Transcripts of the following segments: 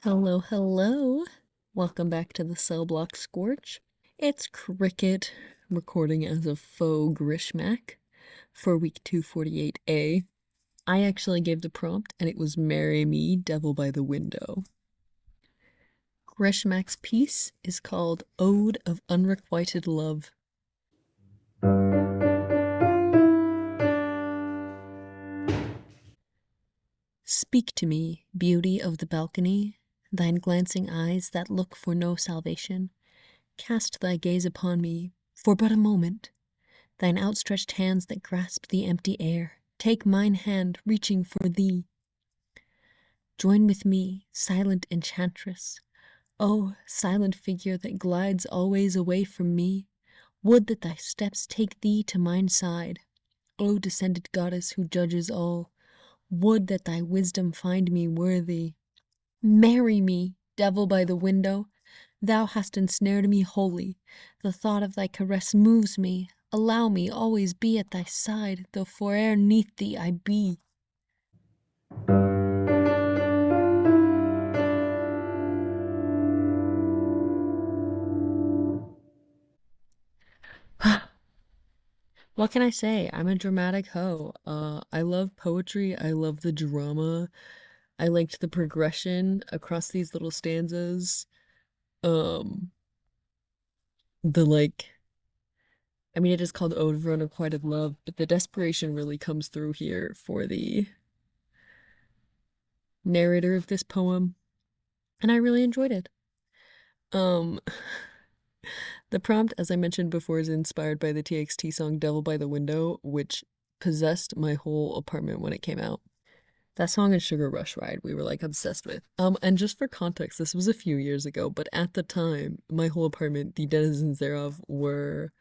Hello, hello. Welcome back to the cellblock Scorch. It's Cricket recording as a faux Grishmak for week 248A. I actually gave the prompt and it was Marry Me, Devil by the Window. Grishmak's piece is called Ode of Unrequited Love. Speak to me, beauty of the balcony, thine glancing eyes that look for no salvation. Cast thy gaze upon me for but a moment. Thine outstretched hands that grasp the empty air, take mine hand, reaching for thee. Join with me, silent enchantress. Oh, silent figure that glides always away from me. Would that thy steps take thee to mine side. O descended goddess who judges all, would that thy wisdom find me worthy. Marry me, devil by the window. Thou hast ensnared me wholly. The thought of thy caress moves me. Allow me always be at thy side, though fore'er 'neath thee I be. What can I say? I'm a dramatic hoe. I love poetry. I love the drama. I liked the progression across these little stanzas. Um, it is called Ode of Unrequited Love, but the desperation really comes through here for the narrator of this poem, and I really enjoyed it. Um, the prompt, as I mentioned before, is inspired by the TXT song Devil by the Window, which possessed my whole apartment when it came out. That song and Sugar Rush Ride we were like obsessed with. And just for context, this was a few years ago, but at the time, my whole apartment, the denizens thereof, were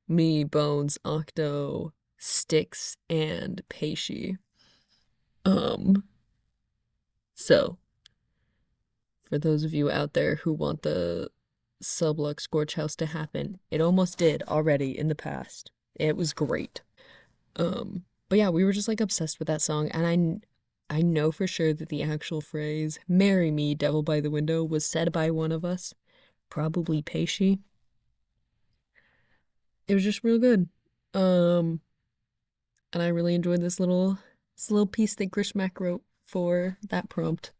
me, Bones, Octo, Styx, and Peishi. So for those of you out there who want the Sublux Scorch House to happen, it almost did already in the past. It was great. But yeah, we were just like obsessed with that song, and I know for sure that the actual phrase "Marry me, devil by the window" was said by one of us, probably Peishi. It was just real good. Um, and I really enjoyed this little piece that Grishmak wrote for that prompt.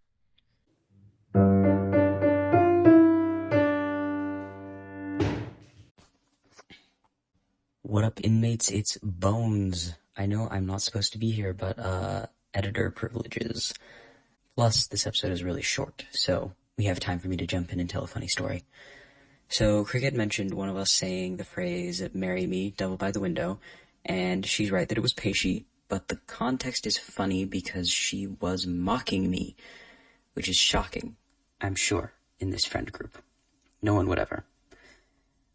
What up, inmates? It's Bones. I know I'm not supposed to be here, but, editor privileges. Plus, this episode is really short, so we have time for me to jump in and tell a funny story. So, Cricket mentioned one of us saying the phrase, "Marry me, devil by the window," and she's right that it was Peishi, but the context is funny because she was mocking me, which is shocking, I'm sure, in this friend group. No one would ever.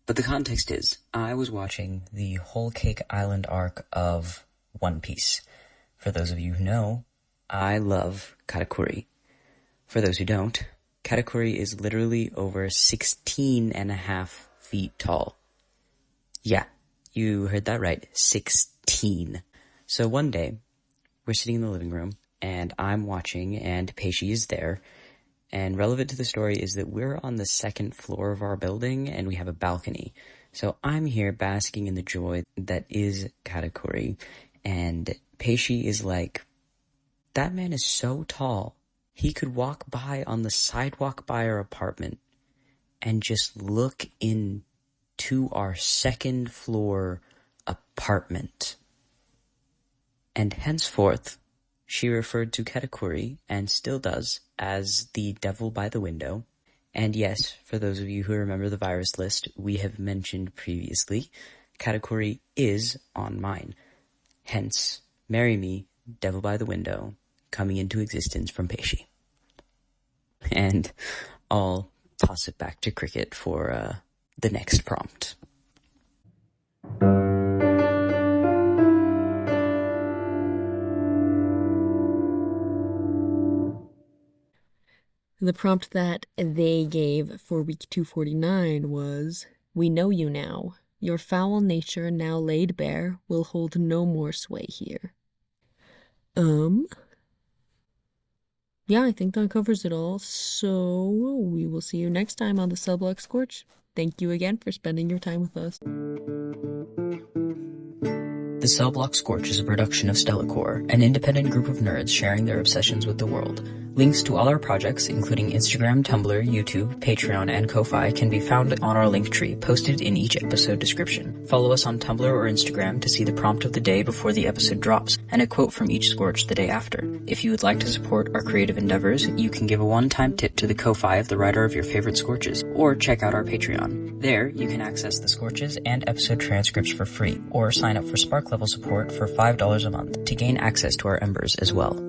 But the context is, I was watching the Whole Cake Island arc of One Piece. For those of you who know, I love Katakuri. For those who don't, Katakuri is literally over 16 and a half feet tall. Yeah, you heard that right, 16. So one day, we're sitting in the living room, and I'm watching, and Peishi is there. And relevant to the story is that we're on the second floor of our building and we have a balcony. So I'm here basking in the joy that is Katakuri. And Peishi is like, that man is so tall. He could walk by on the sidewalk by our apartment and just look into our second floor apartment. And henceforth, she referred to Katakuri, and still does, as the devil by the window. And yes, for those of you who remember the virus list we have mentioned previously, Katakuri is on mine. Hence, Marry Me, Devil by the Window, coming into existence from Peishi. And I'll toss it back to Cricket for the next prompt. The prompt that they gave for week 249 was, "We know you now. Your foul nature now laid bare will hold no more sway here." Yeah, I think that covers it all. So we will see you next time on the Cellblock Scorch. Thank you again for spending your time with us. The Cellblock Scorch is a production of StellaCore, an independent group of nerds sharing their obsessions with the world. Links to all our projects, including Instagram, Tumblr, YouTube, Patreon, and Ko-Fi, can be found on our Linktree, posted in each episode description. Follow us on Tumblr or Instagram to see the prompt of the day before the episode drops, and a quote from each Scorch the day after. If you would like to support our creative endeavors, you can give a one-time tip to the Ko-Fi of the writer of your favorite Scorches, or check out our Patreon. There, you can access the Scorches and episode transcripts for free, or sign up for Spark level support for $5 a month to gain access to our embers as well.